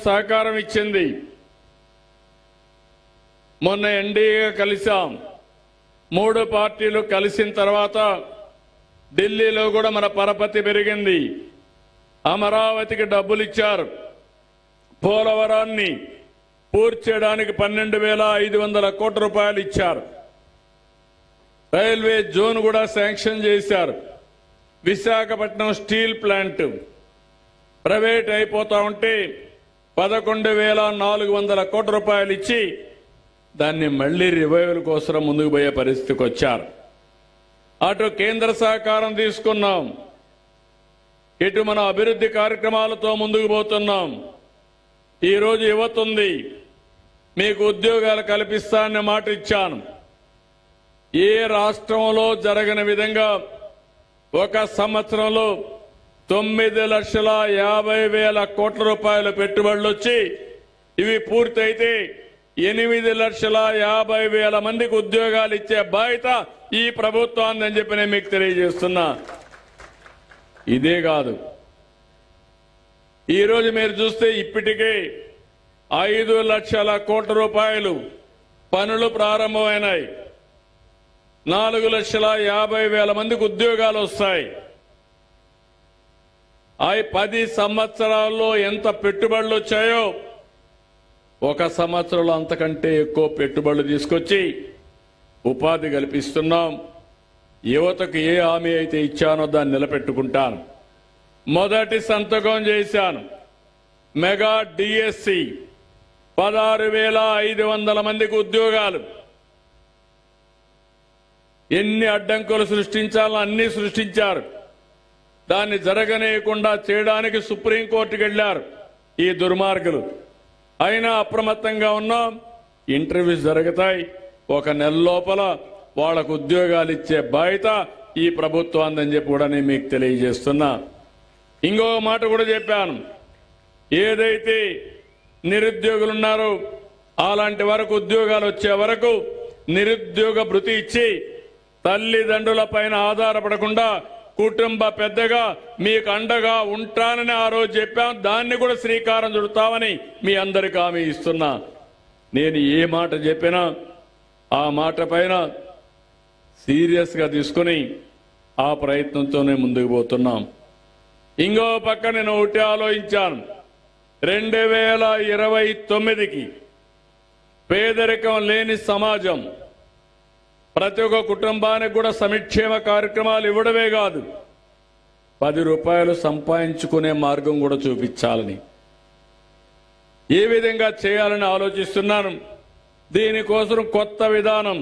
సహకారం ఇచ్చింది. మొన్న ఎన్డీఏ కలిసాం. 3 పార్టీలు కలిసిన తర్వాత ఢిల్లీలో కూడా మన పరపతి పెరిగింది. అమరావతికి డబ్బులు ఇచ్చారు. పోలవరాన్ని పూర్తి చేయడానికి 12,500 కోట్ల రూపాయలు ఇచ్చారు. రైల్వే జోన్ కూడా శాంక్షన్ చేశారు. విశాఖపట్నం స్టీల్ ప్లాంట్ ప్రైవేట్ అయిపోతా ఉంటే 11,400 కోట్ల రూపాయలు ఇచ్చి దాన్ని మళ్లీ రివైవల్ కోసం ముందుకు పోయే పరిస్థితికి వచ్చారు. అటు కేంద్ర సహకారం తీసుకున్నాం, ఇటు మన అభివృద్ధి కార్యక్రమాలతో ముందుకు పోతున్నాం. ఈరోజు యువత ఉంది, మీకు ఉద్యోగాలు కల్పిస్తానని మాట ఇచ్చాను. ఏ రాష్ట్రంలో జరగని విధంగా ఒక సంవత్సరంలో 9,50,000 కోట్ల రూపాయల పెట్టుబడులు వచ్చి ఇవి పూర్తయితే 8,50,000 మందికి ఉద్యోగాలు ఇచ్చే బాధ్యత ఈ ప్రభుత్వాన్ని అని చెప్పి నేను మీకు తెలియజేస్తున్నా. ఇదే కాదు, ఈరోజు మీరు చూస్తే ఇప్పటికే 5 లక్షల కోట్ల రూపాయలు పనులు ప్రారంభమైనాయి. 4,50,000 మందికి ఉద్యోగాలు వస్తాయి. 10 సంవత్సరాల్లో ఎంత పెట్టుబడులు వచ్చాయో ఒక సంవత్సరంలో అంతకంటే ఎక్కువ పెట్టుబడులు తీసుకొచ్చి ఉపాధి కల్పిస్తున్నాం. యువతకు ఏ హామీ అయితే ఇచ్చానో దాన్ని నిలబెట్టుకుంటాను. మొదటి సంతకం చేశాను. మెగా డిఎస్సి 16,500 మందికి ఉద్యోగాలు. ఎన్ని అడ్డంకులు సృష్టించాలో అన్ని సృష్టించారు. దాన్ని జరగనీయకుండా చేయడానికి సుప్రీంకోర్టుకు వెళ్లారు ఈ దుర్మార్గులు. అయినా అప్రమత్తంగా ఉన్నాం. ఇంటర్వ్యూస్ జరుగుతాయి. 1 నెల లోపల వాళ్లకు ఉద్యోగాలు ఇచ్చే బాధ్యత ఈ ప్రభుత్వాన్ని చెప్పి కూడా నేను మీకు తెలియజేస్తున్నా. ఇంకో మాట కూడా చెప్పాను. ఏదైతే నిరుద్యోగులున్నారో అలాంటి వరకు ఉద్యోగాలు వచ్చే వరకు నిరుద్యోగ భృతి ఇచ్చి తల్లిదండ్రుల పైన ఆధారపడకుండా కుటుంబ పెద్దగా మీకు అండగా ఉంటానని ఆ రోజు చెప్పాం. దాన్ని కూడా శ్రీకారం చుడతామని మీ అందరికీ హామీ ఇస్తున్నా. నేను ఏ మాట చెప్పినా ఆ మాట పైన సీరియస్ గా తీసుకుని ఆ ప్రయత్నంతోనే ముందుకు పోతున్నాం. ఇంకో పక్క నేను ఒకటి ఆలోచించాను. 2029కి పేదరికం లేని సమాజం, ప్రతి ఒక్క కుటుంబానికి కూడా సంక్షేమ కార్యక్రమాలు ఇవ్వడమే కాదు 10 రూపాయలు సంపాదించుకునే మార్గం కూడా చూపించాలని, ఏ విధంగా చేయాలని ఆలోచిస్తున్నాను. దీనికోసం కొత్త విధానం